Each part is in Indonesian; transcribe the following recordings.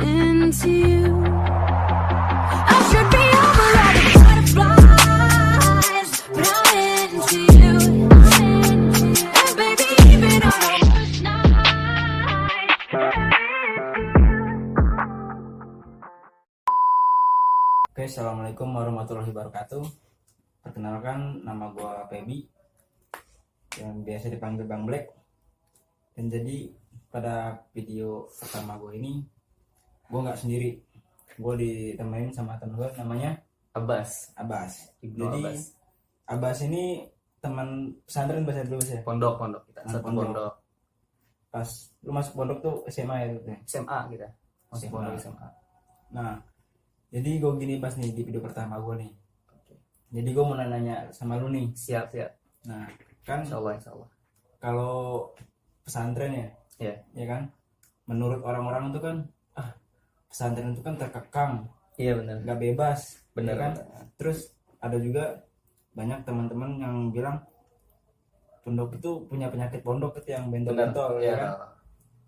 into you. I should be over all the butterflies, but I'm into you. And baby, even on our worst night. Oke, assalamualaikum warahmatullahi wabarakatuh. Perkenalkan, nama gue Feby, yang biasa dipanggil Bang Black. Dan jadi pada video pertama gue ini, gue nggak sendiri. Gue ditemenin sama temen gue, namanya Abbas. Jadi Abbas ini teman pesantren bahasa dulu ya. Pondok kita. Nah, Satu pondok. pondok. Pas lu masuk pondok tuh SMA ya gitu ya. SMA kita. Masuk SMA. pondok SMA. Nah, jadi gue gini pas nih di video pertama gue nih. Jadi gue mau nanya sama lu nih. Siap. Nah, kan Insyaallah. kalau pesantren ya, Iya. ya kan, menurut orang-orang itu kan pesantren itu kan terkekang, Iya benar. nggak bebas, Benar ya kan. benar. Terus ada juga banyak teman-teman yang bilang pondok itu punya penyakit pondok itu yang bentol-bentol, ya Iya. kan.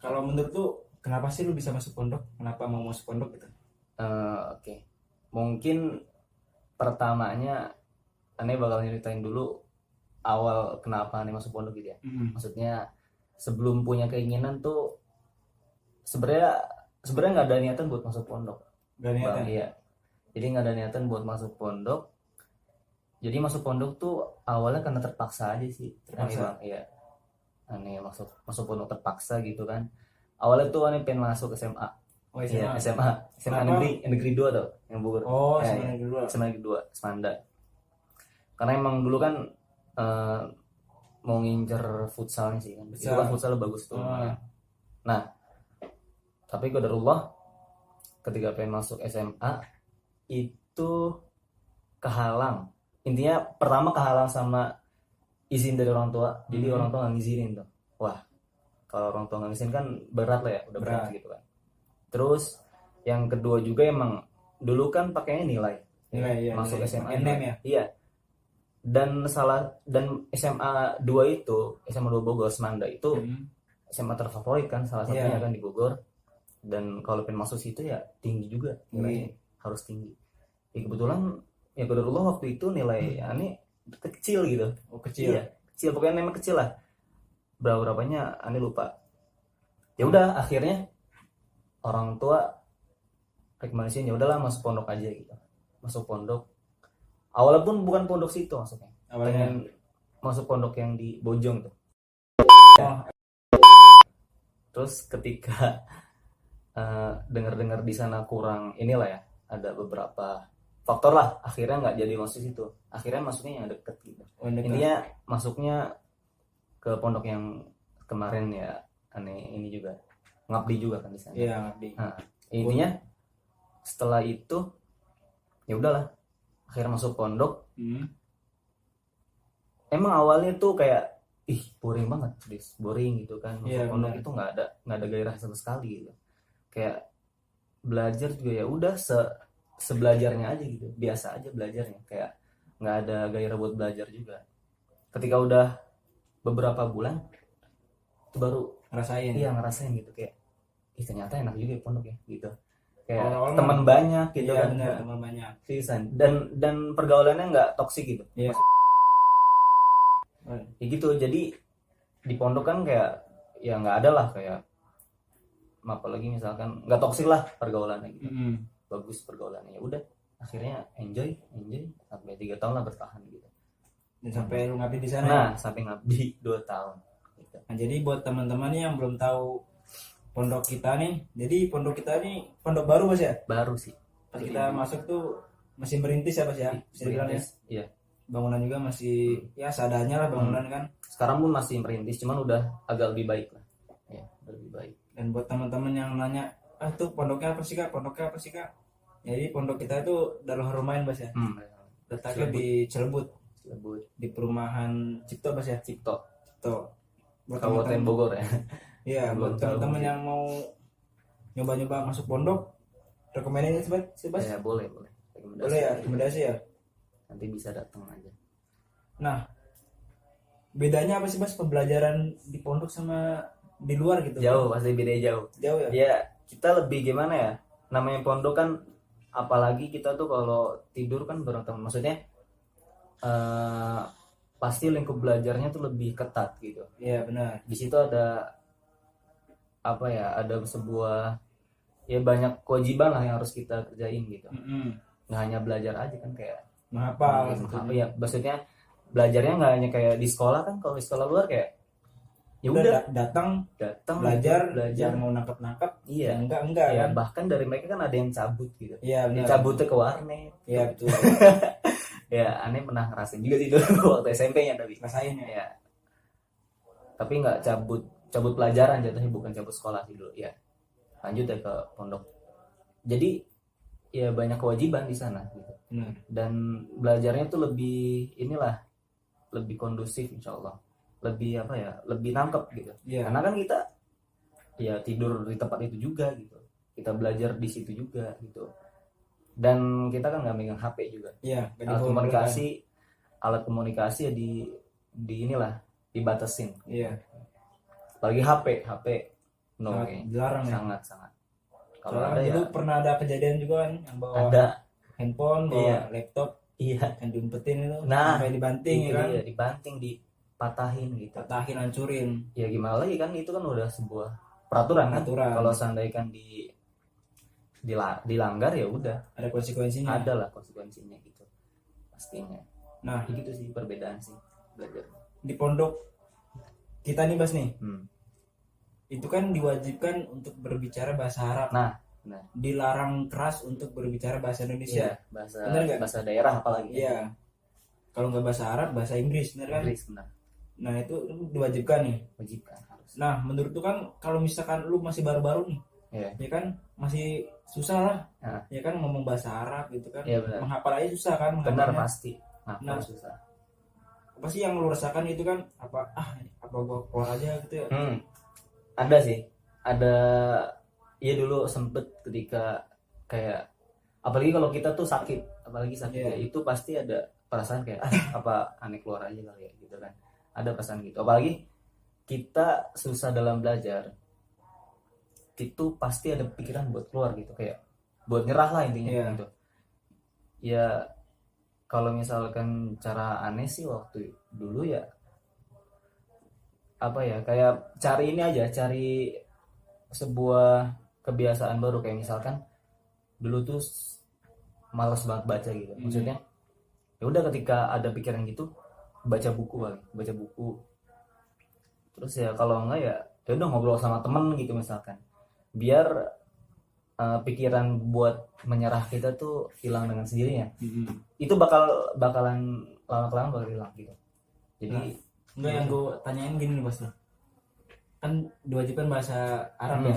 Kalau menurut lu kenapa sih lu bisa masuk pondok, kenapa mau masuk pondok gitu? Oke. Mungkin pertamanya Ane bakal nyeritain dulu awal kenapa Ane masuk pondok gitu ya. Maksudnya sebelum punya keinginan tuh sebenarnya nggak ada niatan buat masuk pondok. Gak niatan. Bang, iya. Jadi nggak ada niatan buat masuk pondok. Jadi masuk pondok tuh awalnya karena terpaksa aja sih. Terpaksa? Iya. Aneh masuk pondok terpaksa gitu kan. Awalnya tuh aneh pengen masuk SMA. Oh, Iya, SMA. SMA Kenapa? negeri 2 tuh yang Bogor. Oh, Ya, SMA negeri 2. SMA negeri 2, Semanda. Karena emang dulu kan mau ngincer futsalnya sih kan. Itu kan futsal bagus tuh. Nah, tapi qadarullah ketika pengen masuk SMA itu kehalang. Intinya pertama kehalang sama izin dari orang tua. Jadi orang tua nggak ngizinin tuh. Wah, kalau orang tua nggak ngizinin kan berat lah ya, udah berat gitu kan. Terus yang kedua juga emang dulu kan pakainya nilai. Iya, Masuk nilai. SMA NM ya? Iya. Dan SMA 2 itu, SMA 2 Bogor Semanda itu SMA terfavorit kan, salah satunya kan di Bogor. Dan kalau pengen masuk situ ya tinggi juga nilainya, harus tinggi. Ya kebetulan ya qadarullah waktu itu nilai Ani kecil gitu. Oh, kecil. Iya, kecil, pokoknya memang kecil lah. Berapanya Ani lupa. Ya udah akhirnya orang tua rekomendasiin ya udahlah masuk pondok aja gitu. Masuk pondok. Awalnya pun bukan pondok situ maksudnya. Awalnya Pengen masuk pondok yang di Bojong tuh. Oh. Terus ketika dengar-dengar di sana kurang inilah ya, ada beberapa faktor lah, akhirnya nggak jadi masuk situ. Akhirnya masuknya yang deket gitu. Oh, dekat. Intinya masuknya ke pondok yang kemarin ya, aneh ini juga ngabdi juga kan di sana. Iya, ngabdi. Nah, intinya setelah itu ya udahlah, akhirnya masuk pondok. Emang awalnya tuh kayak boring banget, boring gitu kan. Masuk pondok itu nggak ada gairah sama sekali gitu. Kayak belajar juga ya udah sebelajarnya aja gitu, biasa aja belajarnya, kayak nggak ada gairah buat belajar juga. Ketika udah beberapa bulan itu baru ngerasain gitu, kayak ternyata enak juga ya pondok ya gitu, kayak teman banyak gitu kan. Benar, teman banyak seriusan, dan pergaulannya nggak toksik gitu. Iya. Ya gitu. Jadi di pondok kan kayak ya nggak ada lah kayak apalagi misalkan nggak toksik lah pergaulannya gitu. Bagus pergaulannya, ya udah akhirnya enjoy sampai 3 tahun lah bertahan gitu. Dan sampai lu ngabdi di sana. Nah, sampai ngabdi 2 tahun gitu. Nah, jadi buat teman-teman yang belum tahu pondok kita nih, jadi pondok kita ini pondok baru Mas ya? Baru sih. Pas kita masuk tuh masih merintis ya Mas ya? Bisa dibilang ya? Iya. Bangunan juga masih ya seadanya lah bangunan kan. Sekarang pun masih merintis, cuman udah agak lebih baik lah. Ya, lebih baik. Dan buat teman-teman yang nanya, tuh pondoknya apa sih Kak? Pondoknya apa sih Kak? Jadi pondok kita itu Darul Haromain Mas ya? Letaknya di Cilebut, di perumahan Cipto Mas ya? Cipto. Buat Kabupaten Bogor ya. Iya, buat teman-teman yang mau nyoba-nyoba masuk pondok, rekomendasi sih Bas? Ya, boleh. Boleh ya, rekomendasi ya. Nanti bisa datang aja. Nah, bedanya apa sih Bas pembelajaran di pondok sama di luar gitu? Jauh, pasti beda jauh. Jauh ya? Dia kita lebih gimana ya, namanya pondok kan, apalagi kita tuh kalau tidur kan bareng teman, maksudnya eh, pasti lingkup belajarnya tuh lebih ketat gitu. Iya benar. Di situ ada apa ya, ada sebuah ya banyak kewajiban lah yang harus kita kerjain gitu. Nggak hanya belajar aja kan, kayak Menghafal apa ya, maksudnya belajarnya nggak hanya kayak di sekolah kan. Kalau di sekolah luar kayak ya udah udah datang datang belajar belajar. yang mau nangkep Iya. enggak Ya, kan. bahkan dari mereka kan ada yang cabut gitu. Iya Yang benar. cabutnya ke warnet. Iya betul. Ya aneh pernah ngerasain juga sih dulu waktu SMP-nya tapi. Rasain ya. Ya, tapi nggak cabut pelajaran jatuhnya, bukan cabut sekolah sih dulu. Ya, lanjut ya ke pondok. Jadi ya banyak kewajiban di sana gitu. Benar. Dan belajarnya tuh lebih inilah, lebih kondusif insya Allah, lebih apa ya, lebih nangkep gitu. Iya. Karena kan kita ya tidur di tempat itu juga gitu, kita belajar di situ juga gitu, dan kita kan nggak megang HP juga. Iya. Gak alat dibawa komunikasi alat komunikasi ya di inilah, dibatasin. Iya. Apalagi HP no, Sangat kayaknya. dilarang ya. sangat kalau Soalnya ada ya dulu pernah ada kejadian juga kan yang bawa ada. handphone, bawa Iya. laptop Iya, yang diumpetin itu Nah, sampai dibanting ya itu kan. dia, dibanting, dipatahin gitu. Patahin, hancurin. Ya gimana lagi kan, itu kan udah sebuah peraturan kan. Peraturan. Kalau seandainya kan dilanggar ya udah Ada konsekuensinya. ada lah konsekuensinya gitu pastinya. Nah, Gitu sih perbedaan sih belajar. di pondok kita nih Bas nih, Hmm. itu kan diwajibkan untuk berbicara bahasa Arab. Nah, benar. Dilarang keras untuk berbicara bahasa Indonesia. Iya, bahasa Bener nggak? bahasa daerah apalagi. Iya. Kalau nggak bahasa Arab, bahasa Inggris, bener kan? Inggris benar. Nah itu diwajibkan nih. Wajib kan harus. Nah menurut tuh kan kalau misalkan lu masih baru-baru nih, Iya. ya kan masih susah lah, Nah. ya kan ngomong bahasa Arab gitu kan, Iya, benar. menghafal aja susah kan, Benar menghafalnya. pasti. Nah. Susah. Apa sih yang lu rasakan itu kan apa gua keluar aja gitu ya? Ada sih. Ada, ya dulu sempet ketika kayak, apalagi kalau kita tuh sakit, Iya. ya, itu pasti ada perasaan kayak apa aneh keluar aja kali ya gitu kan. Ada perasaan gitu. Apalagi kita susah dalam belajar, itu pasti ada pikiran buat keluar gitu, kayak buat nyerah lah intinya. Iya. Gitu. Ya kalau misalkan cara aneh sih waktu dulu ya apa ya, kayak cari ini aja, cari sebuah kebiasaan baru, kayak misalkan dulu tuh malas banget baca gitu. Maksudnya ya udah ketika ada pikiran gitu baca buku. Terus ya kalau enggak ya udah ngobrol sama temen gitu misalkan, biar pikiran buat menyerah kita tuh hilang dengan sendirinya. Itu bakalan lama-kelamaan bakal hilang gitu. Jadi Enggak, yang gue tanyain gini nih Bas nih. Kan diwajibkan bahasa Arab ya.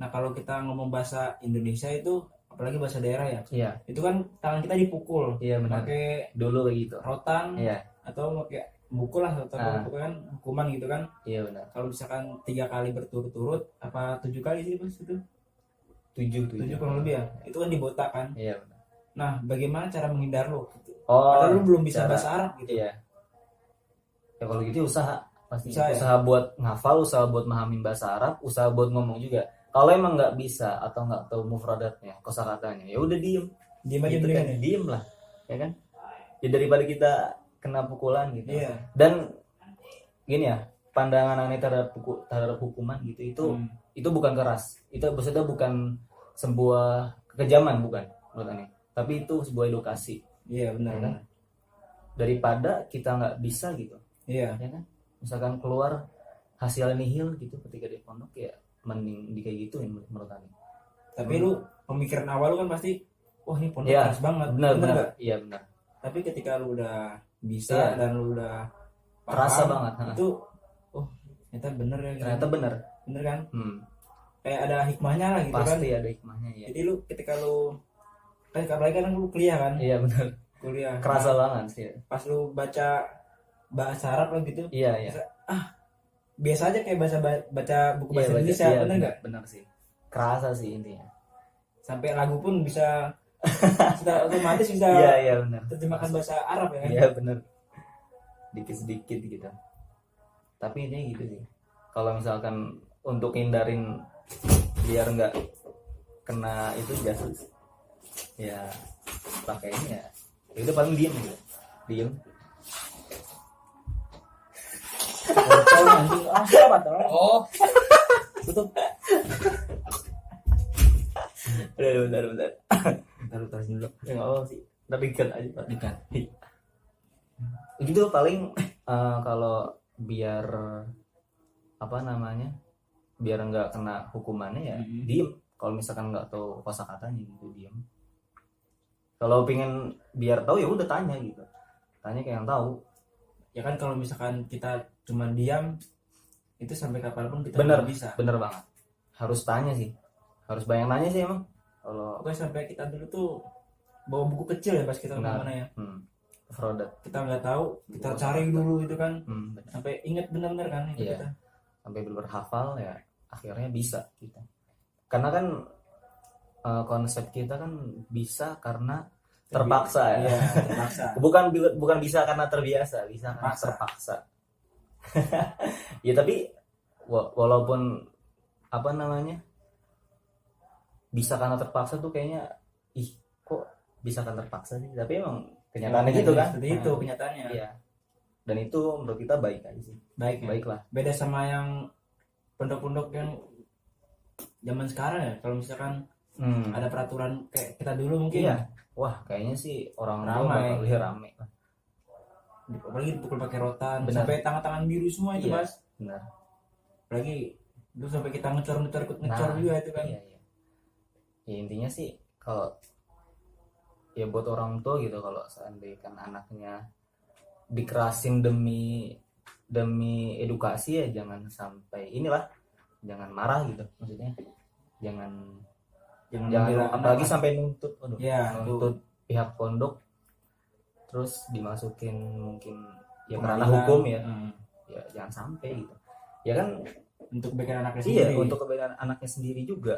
Nah kalau kita ngomong bahasa Indonesia itu, apalagi bahasa daerah ya, Iya, itu kan tangan kita dipukul, iya benar. pakai Dulu kayak gitu. rotan Iya, atau pakai mukul lah, atau pokoknya kan hukuman gitu kan. iya benar. Kalau misalkan 3 kali berturut-turut, apa 7 kali sih Bas itu? 7 7 kurang lebih ya. Itu kan dibotak kan. Iya benar. Nah bagaimana cara menghindar lo? Oh, Padahal lu belum bisa cara- bahasa Arab gitu. Iya. Ya kalau gitu usaha pasti. Usaha ya? Usaha buat ngafal, usaha buat memahami bahasa Arab, usaha buat ngomong juga. Kalau emang nggak bisa atau nggak tahu mufradatnya, kosakatanya, ya udah diem. Diem aja Gitu mendingan kan, ya. diem lah, ya kan? Ya daripada kita kena pukulan gitu. Iya. Dan gini ya, pandangan aneh terhadap hukuman gitu, itu bukan keras. Itu maksudnya bukan sebuah kekejaman, bukan menurut aneh. Tapi itu sebuah edukasi. Iya benar. Ya kan? Daripada kita nggak bisa gitu, Iya. ya kan? Misalkan keluar hasil nihil gitu ketika di pondok, ya mending di kayak gitu ya menurut aneh. Tapi lu pemikiran awal lu kan pasti, wah ini pondok Iya, keras banget. Benar. nggak? Iya benar. Tapi ketika lu udah bisa Iya. dan lu udah Terasa paham, banget. itu oh ternyata bener ya. Ternyata benar. Bener kan? Hmm, Kayak ada hikmahnya lah gitu kan. pasti ada hikmahnya ya. Jadi lu ketika lu kan apalagi kan lu kuliah kan? Iya benar. Kuliah. Kerasa Nah, banget sih. pas lu baca bahasa Arab lah gitu, Iya, iya. biasa aja kayak baca buku Iya, bahasa Indonesia, iya, bener nggak? benar sih. Kerasa sih intinya. Sampai lagu pun bisa sudah otomatis bisa Iya, iya benar. terjemahkan bahasa Arab ya kan? Iya benar. Dikit-sedikit gitu. Tapi intinya gitu sih. Kalau misalkan untuk hindarin biar nggak kena itu jasus ya pakainya ya udah paling diem gitu, diem. Anjing, siapa tuh? Oh tutup. Bentar Taruh dulu. ya nggak apa sih tapi kan aja Pak. Dekat. Gitu paling kalau biar apa namanya biar nggak kena hukumannya ya diem. Kalau misalkan nggak tahu kosakatanya gitu diem. Kalau pengen biar tahu ya udah tanya gitu, tanya kayak yang tahu. Ya kan kalau misalkan kita cuma diam itu sampai kapanpun kita Bener nggak bisa. bener banget, harus tanya sih, harus banyak nanya sih emang. Kalau Pokoknya sampai kita dulu tuh bawa buku kecil ya pas kita benar, kemana ya. Frodat. Kita nggak tahu, kita cari dulu itu kan. Bener. Sampai ingat benar-benar kan itu Iya. kita. Sampai bener hafal ya akhirnya bisa kita. Karena kan konsep kita kan bisa karena terpaksa ya. Iya, terpaksa. bukan bisa karena terbiasa, bisa karena terpaksa. Ya tapi walaupun apa namanya bisa karena terpaksa tuh kayaknya kok bisa karena terpaksa sih, tapi emang kenyataannya gitu kan. Seperti itu kenyataannya. Iya. Dan itu menurut kita baik aja sih. Baik ya. Baiklah. Beda sama yang pondok-pondok yang zaman sekarang ya. Kalau misalkan ada peraturan kayak kita dulu mungkin. Iya. Wah, kayaknya sih orang tua Ramai. bakal lihat rame. Apalagi dipukul pakai rotan. Benar. Sampai tangan-tangan biru semua itu Iya. Mas. Benar. Apalagi dulu sampai kita ngecor ikut ngecor Nah, juga itu kan. Iya. Ya intinya sih kalau ya buat orang tua gitu, kalau seandainya kan anaknya dikerasin demi edukasi ya jangan sampai jangan marah gitu, maksudnya jangan membela apalagi anak. sampai nuntut Ya, nuntut pihak pondok terus dimasukin mungkin ya karena Pengadilan. hukum ya. Hmm. Ya jangan sampai gitu ya kan. Untuk kebaikan anaknya Iya, sendiri. untuk kebaikan anaknya sendiri juga.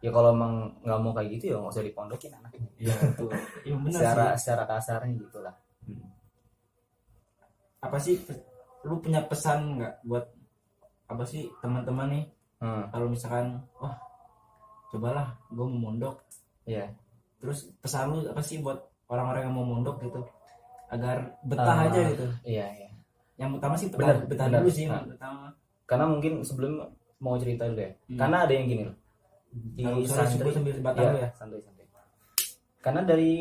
Ya kalau emang nggak mau kayak gitu ya nggak usah dipondokin anaknya. Iya betul. Iya benar sih. secara kasarnya gitulah. Apa sih lu punya pesan nggak buat apa sih teman-teman nih kalau misalkan wah cobalah gue mau mondok Iya. terus pesan lu apa sih buat orang-orang yang mau mondok gitu agar betah aja gitu. Iya. Yang utama sih Benar, betah benar. dulu sih Nah. yang pertama. Karena mungkin sebelum mau cerita dulu ya. Karena ada yang gini loh. Di Kalau misalnya santri sambil batang lu ya. santai. Karena dari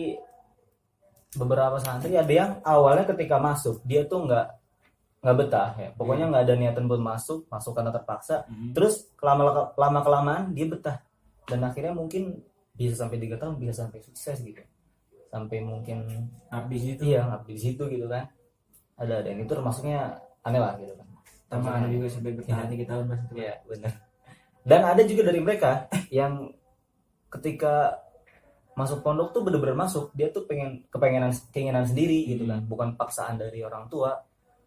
beberapa santri ada yang awalnya ketika masuk dia tuh nggak betah ya. Pokoknya nggak ada niatan buat masuk karena terpaksa. Terus lama kelamaan dia betah dan akhirnya mungkin bisa sampai 3 tahun, bisa sampai sukses gitu, sampai mungkin Habis itu ngabdi di situ gitu kan. Ada yang itu termasuknya aneh lah gitu kan. sama ada juga sampai bertahan 3 tahun pas itu. Iya benar. Dan ada juga dari mereka yang ketika masuk pondok tuh bener-bener masuk, dia tuh keinginan sendiri gitu kan, bukan paksaan dari orang tua,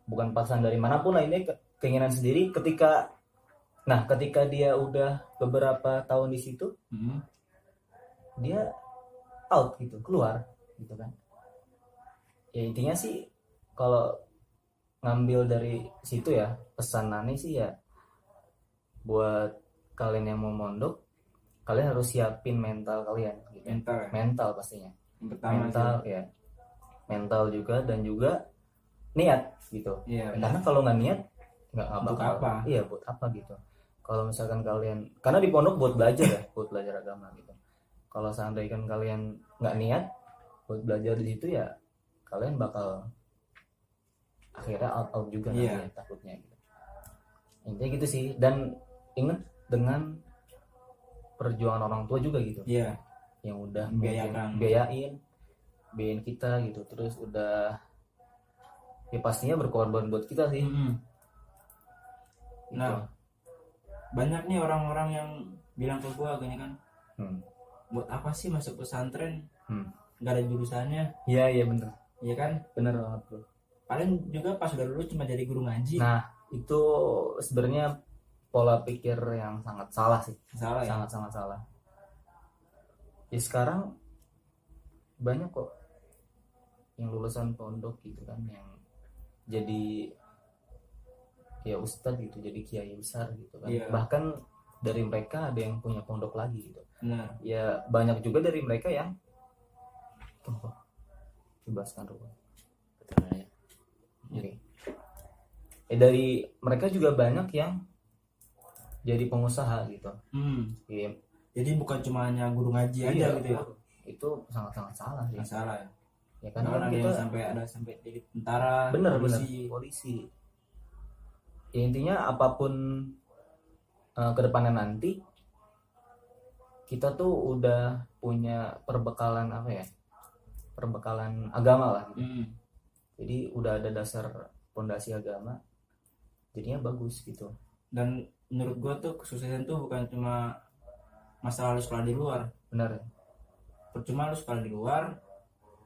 bukan paksaan dari manapun lah, ini keinginan sendiri. Ketika dia udah beberapa tahun di situ, dia out gitu, keluar gitu kan. Ya intinya sih kalau ngambil dari situ ya, pesanannya sih ya buat kalian yang mau mondok, kalian harus siapin mental kalian gitu. Mental pastinya. Yang pertama Mental ya. Mental juga dan juga niat gitu. Iya. Karena kalau nggak niat nggak Untuk bakal. apa? Iya, buat apa gitu. Kalau misalkan kalian, karena di pondok buat belajar ya, buat belajar agama gitu. Kalau seandainya kan kalian nggak niat buat belajar di situ ya, kalian bakal akhirnya out juga nantinya, takutnya gitu. Intinya gitu sih. Dan ingat dengan perjuangan orang tua juga gitu. Iya. Yang udah biayain kita gitu, terus udah ya pastinya berkorban buat kita sih. Gitu. Nah, banyak nih orang-orang yang bilang ke gua gini kan, buat apa sih masuk pesantren? Nggak ada jurusannya. Iya bener. Iya kan? Bener banget bro. Paling juga pas udah lulus cuma jadi guru ngaji. Nah itu sebenarnya pola pikir yang sangat salah sih. Salah ya? Sangat salah. Ya sekarang banyak kok yang lulusan pondok gitu kan, yang jadi ya ustadz gitu, jadi kiai besar gitu kan. Iya. Bahkan dari mereka ada yang punya pondok lagi gitu. Benar. Ya banyak juga dari mereka yang bebaskan rumah. Betul ya. Oke. Dari mereka juga banyak yang jadi pengusaha gitu. Iya. Jadi bukan cuma hanya guru ngaji aja gitu ya. Itu sangat-sangat salah sih. Masalah ya. Ya kan Karena ada kita yang sampai jadi tentara, bener polisi. Ya, intinya apapun kedepannya nanti kita tuh udah punya perbekalan apa ya, perbekalan agama lah gitu. Jadi udah ada dasar fondasi agama, jadinya bagus gitu. Dan menurut gua tuh kesuksesan tuh bukan cuma masalah lu sekolah di luar. Benar. Percuma lu sekolah di luar,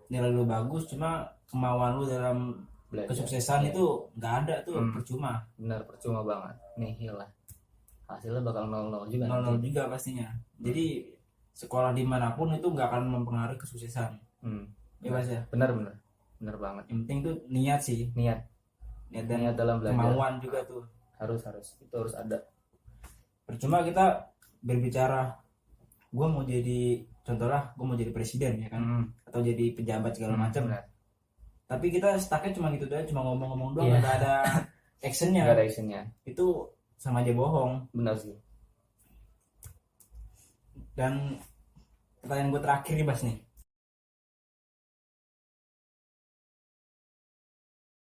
nilai lu bagus, cuma kemauan lu dalam Belajar. kesuksesan Ya. itu nggak ada tuh, Hmm. percuma. Benar, percuma banget. Nihil lah. Hasilnya bakal 0-0 juga 0-0 nanti. juga pastinya. Jadi sekolah dimanapun itu nggak akan mempengaruhi kesuksesan. Ya Mas ya. Benar banget. Yang penting tuh niat sih, Niat niat dan Niat dalam belajar. kemauan juga tuh. harus itu harus ada. Percuma kita berbicara, gue mau jadi, contohnya gue mau jadi presiden ya kan, atau jadi pejabat segala macam. Benar. Tapi kita stucknya cuma gitu doang, cuma ngomong-ngomong doang, Iya. nggak ada actionnya. Nggak ada actionnya. Itu sama aja bohong. Benar sih. Dan pertanyaan gue terakhir nih Bas nih,